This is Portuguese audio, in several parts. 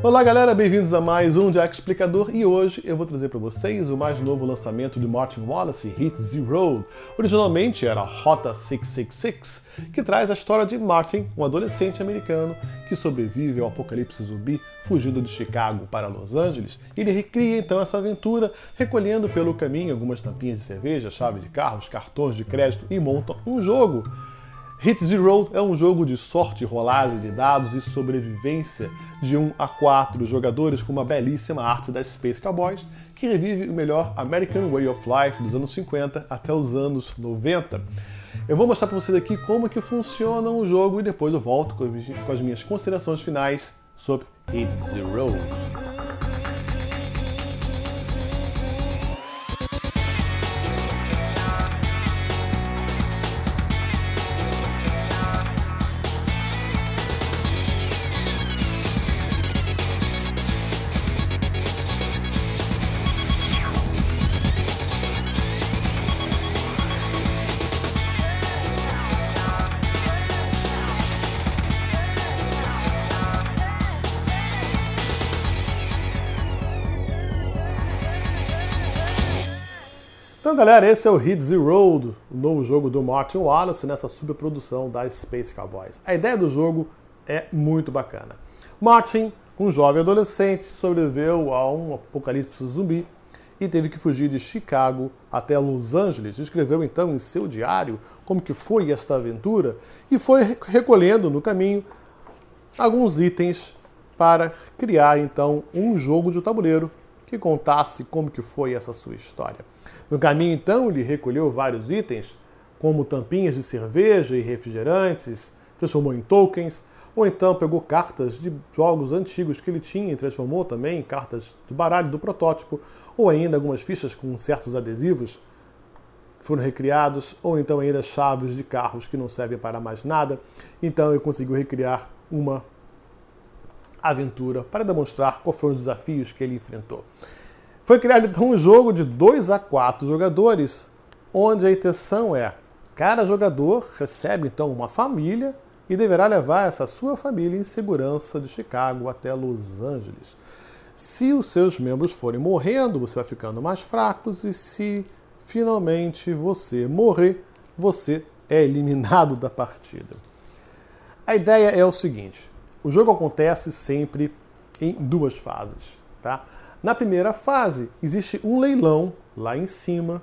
Olá galera, bem-vindos a mais um Jack Explicador e hoje eu vou trazer para vocês o mais novo lançamento de Martin Wallace, Hit Zero. Originalmente era Rota 666, que traz a história de Martin, um adolescente americano que sobrevive ao apocalipse zumbi fugindo de Chicago para Los Angeles. Ele recria então essa aventura, recolhendo pelo caminho algumas tampinhas de cerveja, chave de carros, cartões de crédito e monta um jogo. Hit Zero é um jogo de sorte, rolagem de dados e sobrevivência de 1 a 4 jogadores com uma belíssima arte da Space Cowboys que revive o melhor American Way of Life dos anos 50 até os anos 90. Eu vou mostrar para vocês aqui como que funciona o jogo e depois eu volto com as minhas considerações finais sobre Hit Zero. Então galera, esse é o Hit Zero, o novo jogo do Martin Wallace nessa superprodução da Space Cowboys. A ideia do jogo é muito bacana. Martin, um jovem adolescente, sobreviveu a um apocalipse zumbi e teve que fugir de Chicago até Los Angeles. Escreveu então em seu diário como que foi esta aventura e foi recolhendo no caminho alguns itens para criar então um jogo de tabuleiro que contasse como que foi essa sua história. No caminho, então, ele recolheu vários itens, como tampinhas de cerveja e refrigerantes, transformou em tokens, ou então pegou cartas de jogos antigos que ele tinha e transformou também em cartas de baralho do protótipo, ou ainda algumas fichas com certos adesivos que foram recriados, ou então ainda chaves de carros que não servem para mais nada. Então ele conseguiu recriar uma aventura para demonstrar quais foram os desafios que ele enfrentou. Foi criado então um jogo de 2 a 4 jogadores, onde a intenção é cada jogador recebe então uma família e deverá levar essa sua família em segurança de Chicago até Los Angeles. Se os seus membros forem morrendo, você vai ficando mais fracos e se finalmente você morrer, você é eliminado da partida. A ideia é o seguinte: o jogo acontece sempre em duas fases, tá? Na primeira fase, existe um leilão lá em cima,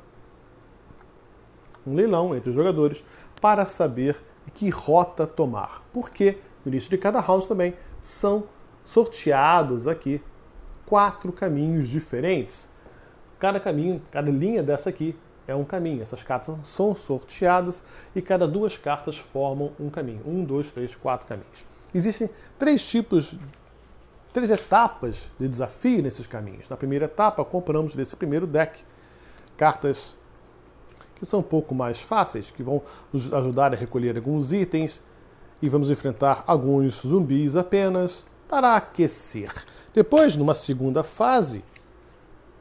um leilão entre os jogadores, para saber que rota tomar. Porque no início de cada round também são sorteados aqui 4 caminhos diferentes. Cada caminho, cada linha dessa aqui é um caminho. Essas cartas são sorteadas e cada 2 cartas formam um caminho. 1, 2, 3, 4 caminhos. Existem 3 etapas de desafio nesses caminhos. Na primeira etapa, compramos desse primeiro deck cartas que são um pouco mais fáceis, que vão nos ajudar a recolher alguns itens e vamos enfrentar alguns zumbis apenas para aquecer. Depois, numa segunda fase,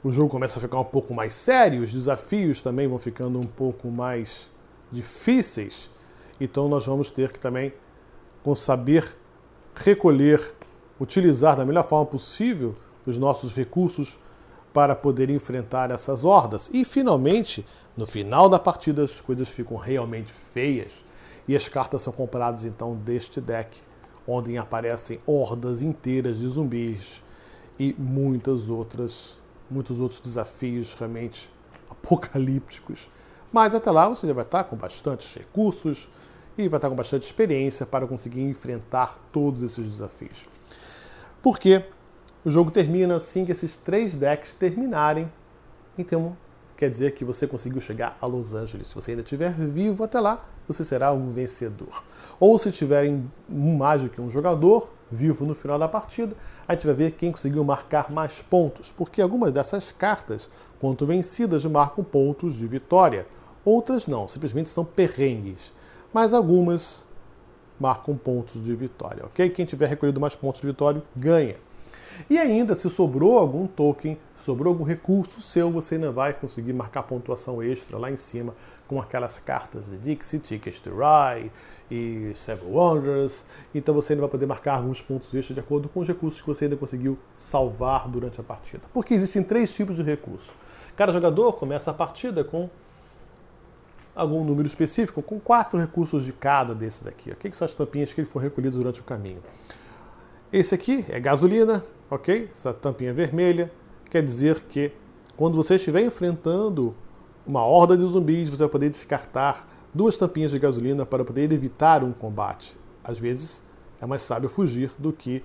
o jogo começa a ficar um pouco mais sério, os desafios também vão ficando um pouco mais difíceis, então nós vamos ter que também saber recolher, utilizar da melhor forma possível os nossos recursos para poder enfrentar essas hordas. E, finalmente, no final da partida, as coisas ficam realmente feias e as cartas são compradas, então, deste deck, onde aparecem hordas inteiras de zumbis e muitos outros desafios realmente apocalípticos. Mas, até lá, você já vai estar com bastantes recursos e vai estar com bastante experiência para conseguir enfrentar todos esses desafios. Porque o jogo termina assim que esses 3 decks terminarem, então quer dizer que você conseguiu chegar a Los Angeles. Se você ainda estiver vivo até lá, você será um vencedor. Ou se tiverem mais do que um jogador vivo no final da partida, a gente vai ver quem conseguiu marcar mais pontos, porque algumas dessas cartas, quanto vencidas, marcam pontos de vitória. Outras não, simplesmente são perrengues. Mas algumas marcam pontos de vitória, ok? Quem tiver recolhido mais pontos de vitória, ganha. E ainda, se sobrou algum token, se sobrou algum recurso seu, você ainda vai conseguir marcar pontuação extra lá em cima com aquelas cartas de Dixie, Tickets to Ride e Seven Wonders. Então você ainda vai poder marcar alguns pontos extras de acordo com os recursos que você ainda conseguiu salvar durante a partida. Porque existem 3 tipos de recurso. Cada jogador começa a partida com algum número específico, com 4 recursos de cada desses aqui. O que são as tampinhas que foram recolhidas durante o caminho? Esse aqui é gasolina, ok? Essa tampinha vermelha quer dizer que quando você estiver enfrentando uma horda de zumbis, você vai poder descartar 2 tampinhas de gasolina para poder evitar um combate. Às vezes é mais sábio fugir do que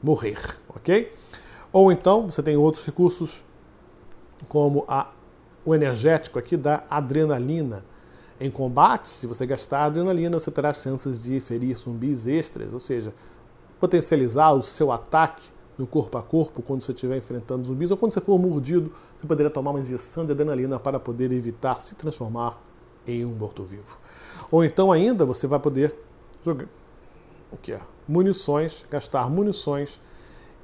morrer, ok? Ou então você tem outros recursos como o energético aqui da adrenalina. Em combate, se você gastar adrenalina, você terá chances de ferir zumbis extras, ou seja, potencializar o seu ataque no corpo a corpo quando você estiver enfrentando zumbis, ou quando você for mordido, você poderia tomar uma injeção de adrenalina para poder evitar se transformar em um morto-vivo. Ou então ainda você vai poder jogar munições, gastar munições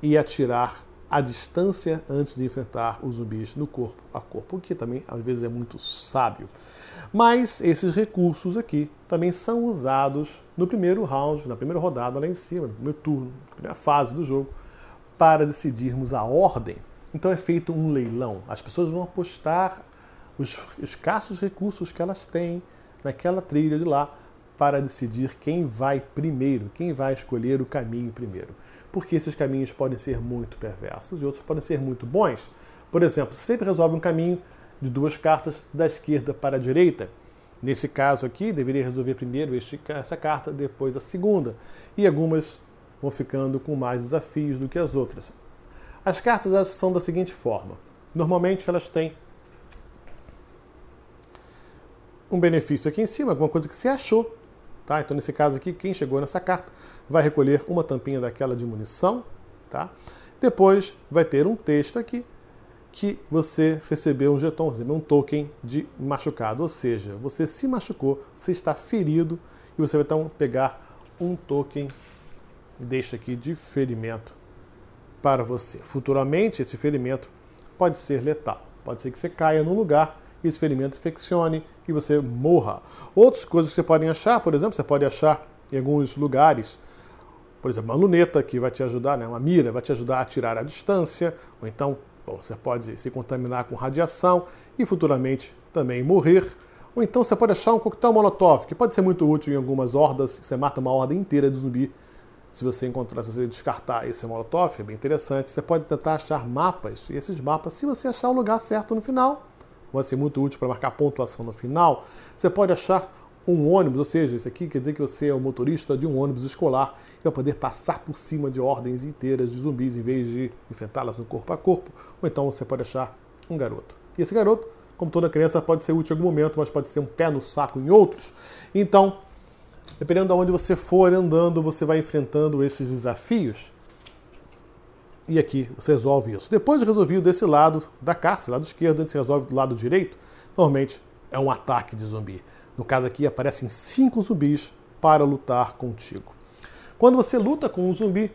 e atirar à distância antes de enfrentar os zumbis no corpo a corpo, o que também às vezes é muito sábio. Mas esses recursos aqui também são usados no primeiro round, na primeira rodada lá em cima, no primeiro turno, na primeira fase do jogo, para decidirmos a ordem. Então é feito um leilão. As pessoas vão apostar os escassos recursos que elas têm naquela trilha de lá para decidir quem vai primeiro, quem vai escolher o caminho primeiro. Porque esses caminhos podem ser muito perversos e outros podem ser muito bons. Por exemplo, você sempre resolve um caminho de 2 cartas da esquerda para a direita. Nesse caso aqui, deveria resolver primeiro essa carta, depois a segunda. E algumas vão ficando com mais desafios do que as outras. As cartas são da seguinte forma. Normalmente elas têm um benefício aqui em cima, alguma coisa que você achou. Tá? Então, nesse caso aqui, quem chegou nessa carta vai recolher uma tampinha daquela de munição. Tá? Depois vai ter um texto aqui que você recebeu um jeton, recebeu um token de machucado. Ou seja, você se machucou, você está ferido e você vai então pegar um token deste aqui de ferimento para você. Futuramente, esse ferimento pode ser letal. Pode ser que você caia num lugar e esse ferimento infeccione e você morra. Outras coisas que você pode achar, por exemplo, você pode achar em alguns lugares, por exemplo, uma luneta que vai te ajudar, né? Uma mira, vai te ajudar a atirar à distância, ou então você pode se contaminar com radiação e futuramente também morrer. Ou então você pode achar um coquetel molotov, que pode ser muito útil em algumas hordas, você mata uma horda inteira de zumbi. Se você descartar esse molotov, é bem interessante. Você pode tentar achar mapas, e esses mapas, se você achar o lugar certo no final, vai ser muito útil para marcar pontuação no final. Você pode achar um ônibus, ou seja, isso aqui quer dizer que você é o motorista de um ônibus escolar e vai poder passar por cima de ordens inteiras de zumbis em vez de enfrentá-las no corpo a corpo. Ou então você pode achar um garoto. E esse garoto, como toda criança, pode ser útil em algum momento, mas pode ser um pé no saco em outros. Então, dependendo de onde você for andando, você vai enfrentando esses desafios. E aqui você resolve isso. Depois de resolvido desse lado da carta, esse lado esquerdo, antes você resolve do lado direito, normalmente é um ataque de zumbi. No caso aqui, aparecem 5 zumbis para lutar contigo. Quando você luta com um zumbi,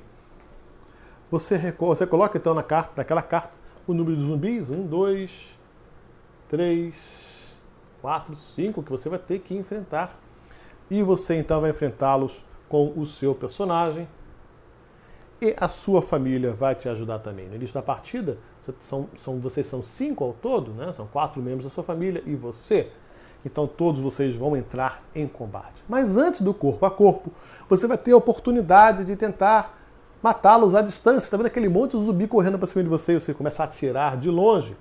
você coloca então naquela carta o número de zumbis, 1, 2, 3, 4, 5, que você vai ter que enfrentar. E você então vai enfrentá-los com o seu personagem. E a sua família vai te ajudar também. No início da partida, vocês são 5 ao todo, né? São 4 membros da sua família e você. Então todos vocês vão entrar em combate. Mas antes do corpo a corpo, você vai ter a oportunidade de tentar matá-los à distância. Está vendo aquele monte de zumbi correndo para cima de você e você começa a atirar de longe?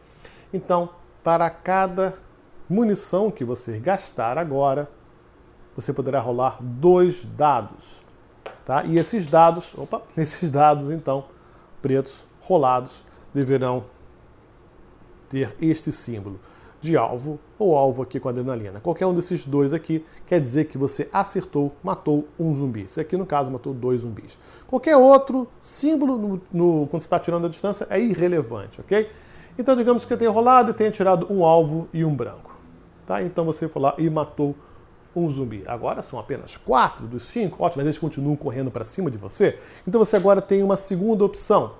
Então, para cada munição que você gastar agora, você poderá rolar 2 dados. Tá? E esses dados, então, pretos rolados, deverão ter este símbolo de alvo ou alvo aqui com adrenalina. Qualquer um desses 2 aqui quer dizer que você acertou, matou um zumbi. Esse aqui, no caso, matou 2 zumbis. Qualquer outro símbolo quando você está tirando a distância é irrelevante, ok? Então, digamos que você tenha rolado e tenha tirado um alvo e um branco. Tá? Então, você foi lá e matou um zumbi. Agora são apenas 4 dos 5. Ótimo, mas eles continuam correndo para cima de você. Então, você agora tem uma segunda opção.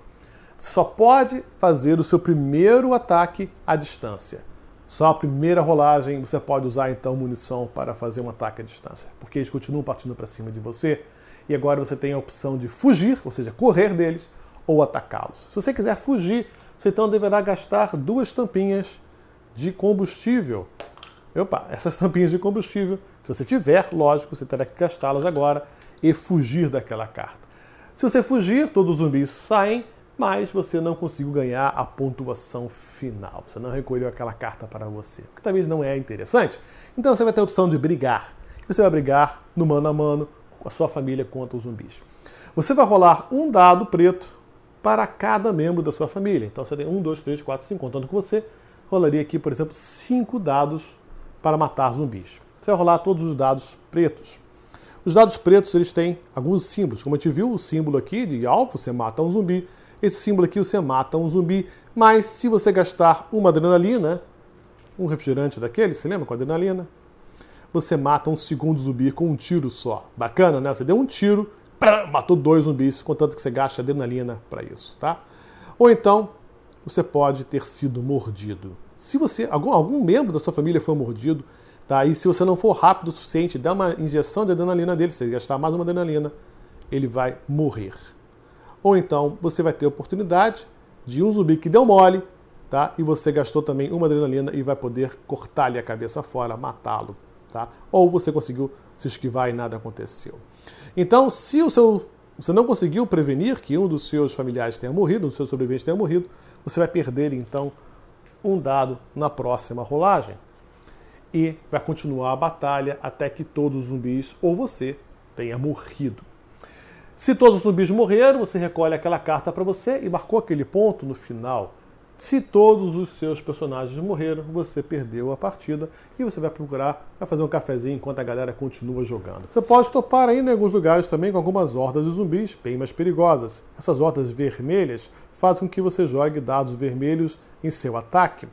só pode fazer o seu primeiro ataque à distância. Só a primeira rolagem você pode usar então munição para fazer um ataque à distância, porque eles continuam partindo para cima de você e agora você tem a opção de fugir, ou seja, correr deles ou atacá-los. Se você quiser fugir, você então deverá gastar 2 tampinhas de combustível. Opa, essas tampinhas de combustível, se você tiver, lógico, você terá que gastá-las agora e fugir daquela carta. Se você fugir, todos os zumbis saem, mas você não conseguiu ganhar a pontuação final. Você não recolheu aquela carta para você, o que talvez não é interessante. Então você vai ter a opção de brigar. Você vai brigar no mano a mano com a sua família contra os zumbis. Você vai rolar um dado preto para cada membro da sua família. Então você tem 1, 2, 3, 4, 5, contando com você, rolaria aqui, por exemplo, 5 dados para matar zumbis. Você vai rolar todos os dados pretos. Os dados pretos, eles têm alguns símbolos. Como a gente viu, o símbolo aqui de alvo, você mata um zumbi. Esse símbolo aqui, você mata um zumbi. Mas se você gastar uma adrenalina, um refrigerante daquele, você lembra com adrenalina? Você mata um segundo zumbi com um tiro só. Bacana, né? Você deu um tiro, matou 2 zumbis, contanto que você gaste adrenalina para isso, tá? Ou então, você pode ter sido mordido. Se você, algum membro da sua família foi mordido, tá? E se você não for rápido o suficiente, dá uma injeção de adrenalina dele, se ele gastar mais uma adrenalina, ele vai morrer. Ou então, você vai ter a oportunidade de um zumbi que deu mole, tá? E você gastou também uma adrenalina e vai poder cortar-lhe a cabeça fora, matá-lo, tá? Ou você conseguiu se esquivar e nada aconteceu. Então, se você não conseguiu prevenir que um dos seus familiares tenha morrido, um dos seus sobreviventes tenha morrido, você vai perder, então, um dado na próxima rolagem. E vai continuar a batalha até que todos os zumbis ou você tenha morrido. Se todos os zumbis morreram, você recolhe aquela carta para você e marcou aquele ponto no final. Se todos os seus personagens morreram, você perdeu a partida e você vai procurar, vai fazer um cafezinho enquanto a galera continua jogando. Você pode topar ainda em alguns lugares também com algumas hordas de zumbis bem mais perigosas. Essas hordas vermelhas fazem com que você jogue dados vermelhos em seu ataque.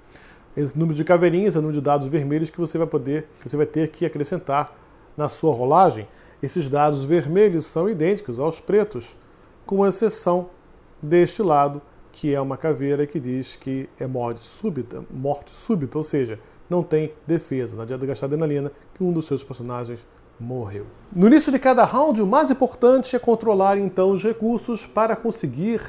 Esse número de caveirinhas é o número de dados vermelhos que você vai ter que acrescentar na sua rolagem. Esses dados vermelhos são idênticos aos pretos, com exceção deste lado, que é uma caveira que diz que é morte súbita, ou seja, não tem defesa. Não adianta gastar adrenalina que um dos seus personagens morreu. No início de cada round, o mais importante é controlar então os recursos para conseguir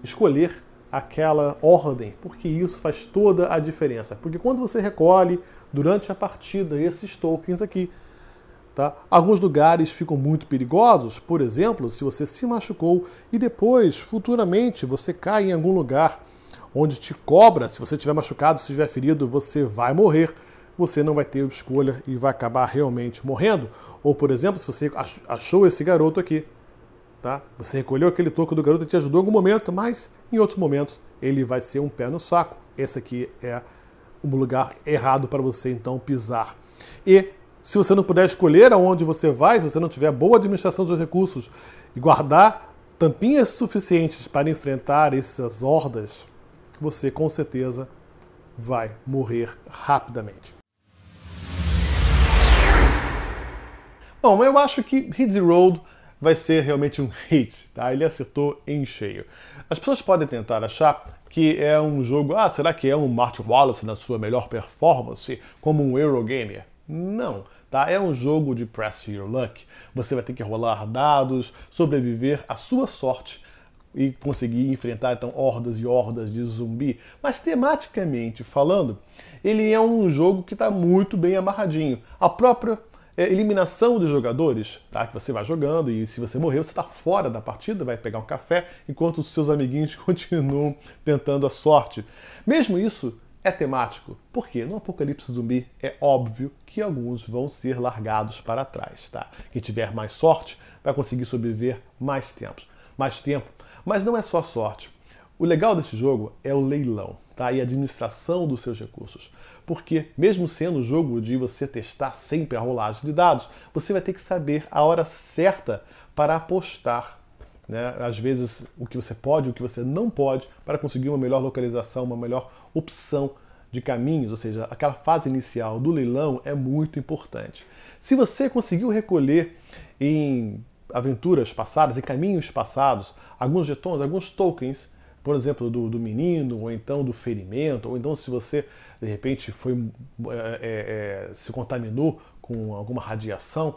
escolher aquela ordem, porque isso faz toda a diferença. Porque quando você recolhe durante a partida esses tokens aqui, tá? Alguns lugares ficam muito perigosos, por exemplo, se você se machucou e depois, futuramente, você cai em algum lugar onde te cobra, se você estiver machucado, se estiver ferido, você vai morrer, você não vai ter escolha e vai acabar realmente morrendo. Ou, por exemplo, se você achou esse garoto aqui, tá? Você recolheu aquele token do garoto e te ajudou em algum momento, mas em outros momentos ele vai ser um pé no saco. Esse aqui é um lugar errado para você então pisar. E se você não puder escolher aonde você vai, se você não tiver boa administração dos recursos e guardar tampinhas suficientes para enfrentar essas hordas, você com certeza vai morrer rapidamente. Bom, eu acho que Hit the Road vai ser realmente um hit, tá? Ele acertou em cheio. As pessoas podem tentar achar que é um jogo, será que é um Martin Wallace na sua melhor performance, como um Eurogamer? Não, tá? É um jogo de Press Your Luck. Você vai ter que rolar dados, sobreviver à sua sorte e conseguir enfrentar então hordas e hordas de zumbi. Mas tematicamente falando, ele é um jogo que está muito bem amarradinho. A própria eliminação dos jogadores, tá? Que você vai jogando e se você morrer, você está fora da partida, vai pegar um café, enquanto os seus amiguinhos continuam tentando a sorte. Mesmo isso é temático, porque no Apocalipse Zumbi é óbvio que alguns vão ser largados para trás, tá? Quem tiver mais sorte vai conseguir sobreviver mais tempo. Mas não é só sorte. O legal desse jogo é o leilão, tá? E a administração dos seus recursos. Porque, mesmo sendo um jogo de você testar sempre a rolagem de dados, você vai ter que saber a hora certa para apostar, né? Às vezes, o que você pode e o que você não pode, para conseguir uma melhor localização, uma melhor opção de caminhos, ou seja, aquela fase inicial do leilão é muito importante. Se você conseguiu recolher em aventuras passadas e caminhos passados, alguns jetons, alguns tokens, por exemplo, do menino, ou então do ferimento, ou então se você, de repente, se contaminou com alguma radiação.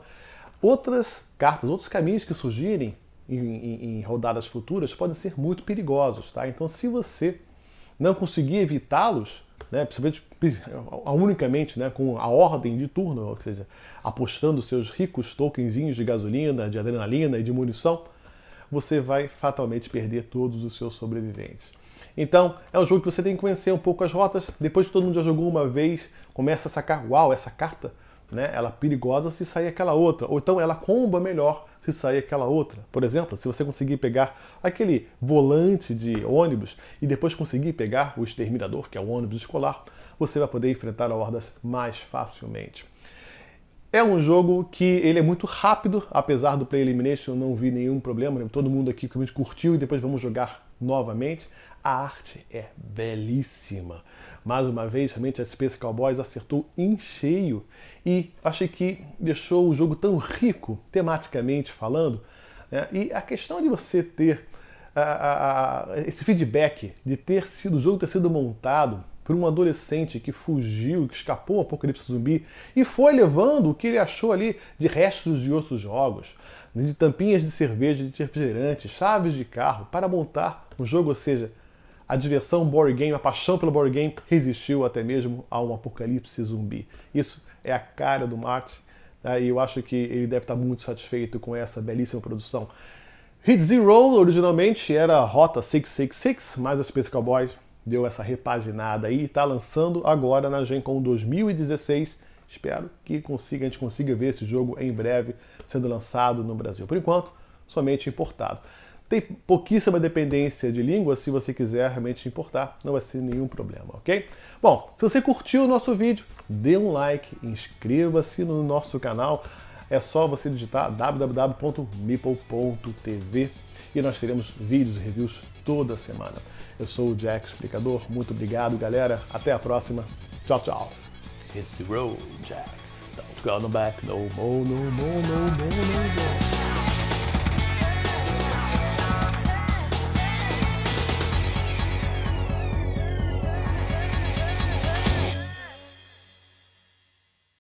Outras cartas, outros caminhos que surgirem em rodadas futuras podem ser muito perigosos, tá? Então, se você não conseguir evitá-los, né, principalmente unicamente, né, com a ordem de turno, ou seja, apostando seus ricos tokenzinhos de gasolina, de adrenalina e de munição, você vai fatalmente perder todos os seus sobreviventes. Então, é um jogo que você tem que conhecer um pouco as rotas. Depois que todo mundo já jogou uma vez, começa a sacar, uau, essa carta, né, ela é perigosa se sair aquela outra. Ou então ela comba melhor se sair aquela outra. Por exemplo, se você conseguir pegar aquele volante de ônibus e depois conseguir pegar o exterminador, que é o ônibus escolar, você vai poder enfrentar hordas mais facilmente. É um jogo que ele é muito rápido, apesar do Play Elimination eu não vi nenhum problema, né? Todo mundo aqui curtiu e depois vamos jogar novamente. A arte é belíssima. Mais uma vez, realmente a Space Cowboys acertou em cheio e achei que deixou o jogo tão rico, tematicamente falando, né? E a questão de você ter esse feedback de o jogo ter sido montado por um adolescente que fugiu, que escapou ao apocalipse zumbi e foi levando o que ele achou ali de restos de outros jogos, de tampinhas de cerveja, de refrigerante, chaves de carro, para montar um jogo, ou seja, a diversão board game, a paixão pelo board game resistiu até mesmo a um apocalipse zumbi. Isso é a cara do Martin, né? E eu acho que ele deve estar muito satisfeito com essa belíssima produção. Hit Zero originalmente era Rota 666, mas a Space Cowboys deu essa repaginada aí e está lançando agora na Gen Con 2016. Espero que a gente consiga ver esse jogo em breve sendo lançado no Brasil. Por enquanto, somente importado. Tem pouquíssima dependência de língua, se você quiser realmente importar, não vai ser nenhum problema, ok? Bom, se você curtiu o nosso vídeo, dê um like, inscreva-se no nosso canal. É só você digitar www.meeple.tv e nós teremos vídeos e reviews toda semana. Eu sou o Jack Explicador, muito obrigado, galera. Até a próxima. Tchau, tchau. It's the road, Jack. Don't go back no more, no more, no more, no more.